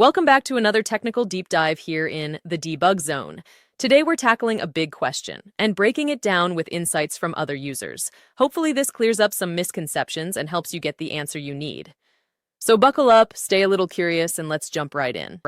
Welcome back to another technical deep dive here in the debug zone. Today we're tackling a big question and breaking it down with insights from other users. Hopefully this clears up some misconceptions and helps you get the answer you need. So buckle up, stay a little curious, and let's jump right in.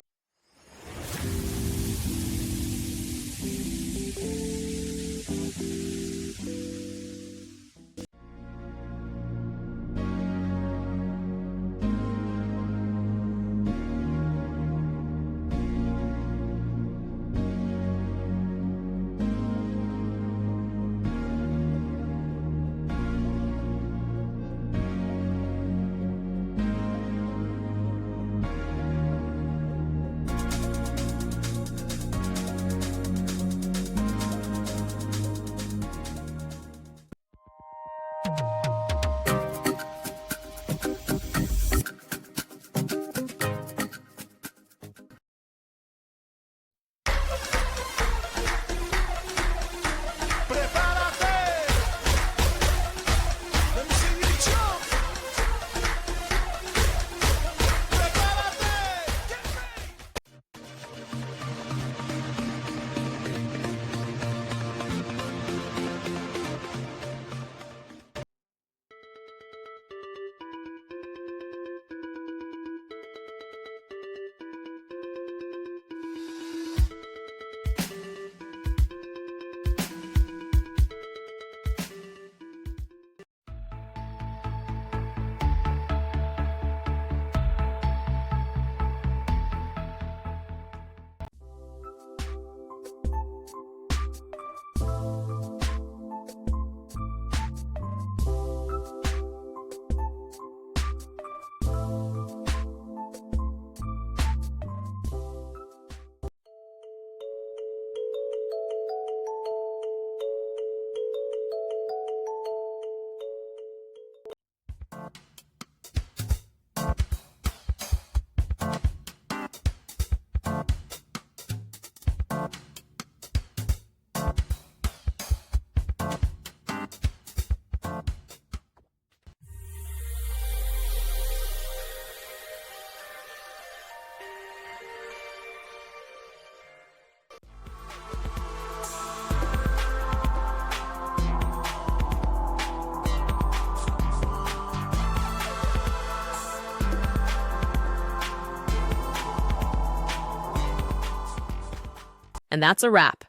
And that's a wrap.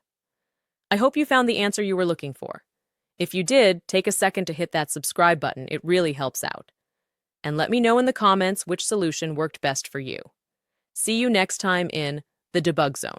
I hope you found the answer you were looking for. If you did, take a second to hit that subscribe button. It really helps out. And let me know in the comments which solution worked best for you. See you next time in the debug zone.